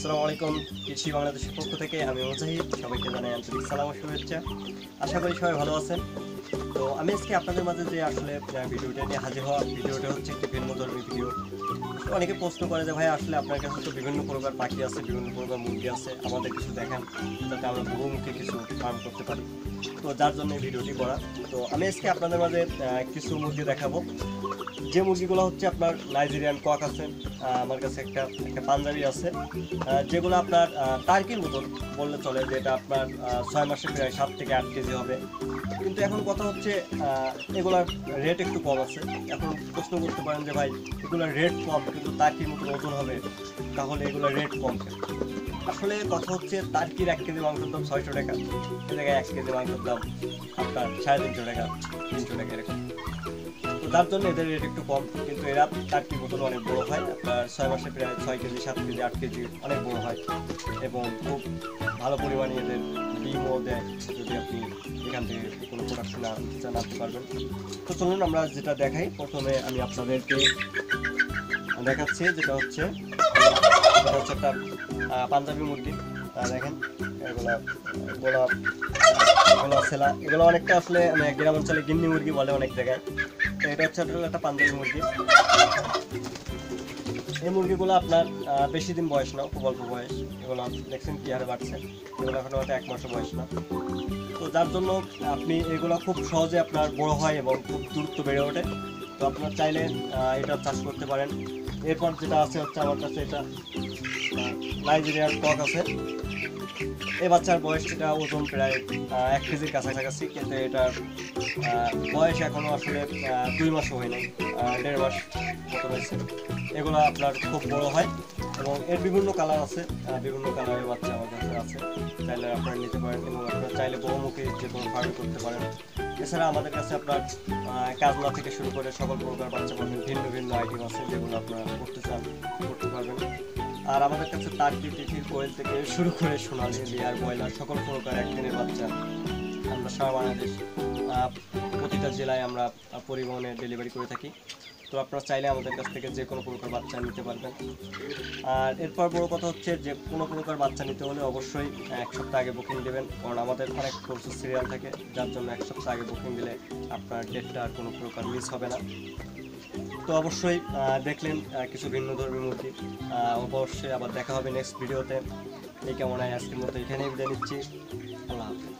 আসসালামু আলাইকুম। কৃষি বাংলাদেশের পক্ষ থেকে আমি মুজাহিদ, সবাইকে জানাই আন্তরিক সালাম ও শুভেচ্ছা। আশা করি সবাই ভালো আছেন। তো আমি আজকে আপনাদের মাঝে যে আসলে ভিডিওটা নিয়ে হাজির হওয়া, ভিডিওটা হচ্ছে একটি ভিন্নধর্মী ভিডিও। অনেকে প্রশ্ন করে যে ভাই আসলে আপনার কাছে তো বিভিন্ন প্রকার পাখি আছে, বিভিন্ন প্রকার মুরগি আছে, আমাদের কিছু দেখান যাতে আমরা বহুমুখী কিছু ফার্ম করতে পারি। তো যার জন্য এই ভিডিওটি করা। তো আমি আজকে আপনাদের মাঝে কিছু মুরগি দেখাবো, যে মুরগিগুলো হচ্ছে আপনার নাইজেরিয়ান কক আছে, আমার কাছে একটা পাঞ্জাবি আছে, যেগুলো আপনার টার্কির মতন বললে চলে, যেটা আপনার 6 মাসে প্রায় 7 থেকে 8 কেজি হবে। কিন্তু এখন কথা হচ্ছে এগুলার রেট একটু কম আছে। এখন প্রশ্ন করতে পারেন যে ভাই এগুলোর রেট কম কিন্তু টার্কির মতন ওজন হবে, তাহলে এগুলোর রেট কম কেন? আসলে কথা হচ্ছে টার্কির 1 কেজি মাংসের দাম 600 টাকা, সে জায়গায় 1 কেজি মাংসের দাম আপনার 350 টাকা, 300 টাকা এরকম। তো তার জন্য এদের রেট একটু কম, কিন্তু এরা টার্কির বোতল অনেক বড় হয়, আপনার 6 মাসে প্রায় 6 কেজি, 7 কেজি, 8 কেজি অনেক বড় হয় এবং খুব ভালো পরিমাণে এদের ডিমও দেয় যদি আপনি এখান থেকে কোনো প্রোডাকশন আনতে পারবেন। তো চলুন আমরা যেটা দেখাই, প্রথমে আমি আপনাদেরকে দেখাচ্ছি যেটা হচ্ছে একটা পাঞ্জাবি মুরগি। দেখেন এগুলো ছেলা, এগুলো অনেকটা আসলে গ্রাম অঞ্চলে গিন্নি মুরগি বলে অনেক জায়গায়। তো এটা হচ্ছে একটা পাঞ্জাবি মুরগি। এই মুরগিগুলো আপনার বেশি দিন বয়স না, খুব অল্প বয়স। এগুলো দেখছেন কি হারে বাড়ছে, এগুলো এখন হয়তো 1 মাসও বয়স না। তো যার জন্য আপনি এগুলো খুব সহজে আপনার বড় হয় এবং খুব দ্রুত বেড়ে ওঠে। তো আপনার চাইলে এটা চাষ করতে পারেন। এরপর যেটা আছে হচ্ছে আমার কাছে এটা নাইজেরিয়ার কক আছে। এই বাচ্চার বয়স, এটা ওজন প্রায় 1 কেজির কাছাকাছি, কিন্তু এটার বয়স এখনো আসলে 2 মাসও হয় নাই, 1.5 মাস মতো হয়েছে। এগুলো আপনার খুব বড় হয় এবং এর বিভিন্ন কালার আছে, বিভিন্ন কালারের বাচ্চা আমার কাছে আছে, চাইলে আপনারা নিতে পারেন এবং আপনারা চাইলে বহুমুখী যে কোনো ফার্ম করতে পারেন। এছাড়া আমাদের কাছে আপনার কাজলা থেকে শুরু করে সকল প্রকার বাচ্চা পাবেন, ভিন্ন ভিন্ন আইটেম আছে যেগুলো আপনারা করতে চান করতে পারবেন। আর আমাদের কাছে টার্কি, টিকির, কোয়েল থেকে শুরু করে সোনালি, লেয়ার, ব্রয়লার সকল প্রকার একদিনের বাচ্চা আমরা সারা বাংলাদেশ প্রতিটা জেলায় আমরা পরিবহনে ডেলিভারি করে থাকি। তো আপনারা চাইলে আমাদের কাছ থেকে যে কোনো প্রকার বাচ্চা নিতে পারবেন। আর এরপর বড় কথা হচ্ছে যে কোনো প্রকার বাচ্চা নিতে হলে অবশ্যই 1 সপ্তাহ আগে বুকিং দেবেন, কারণ আমাদের অনেক প্রসেস সিরিয়াল থাকে, যার জন্য 1 সপ্তাহ আগে বুকিং দিলে আপনার ডেটটা আর কোনো প্রকার মিস হবে না। তো অবশ্যই দেখলেন কিছু ভিন্নধর্মী মুরগি। অবশ্যই আবার দেখা হবে নেক্সট ভিডিওতে। এই কেমন হয় আজকের মতো এখানেই বিদায় নিচ্ছি। আল্লাহ হাফেজ।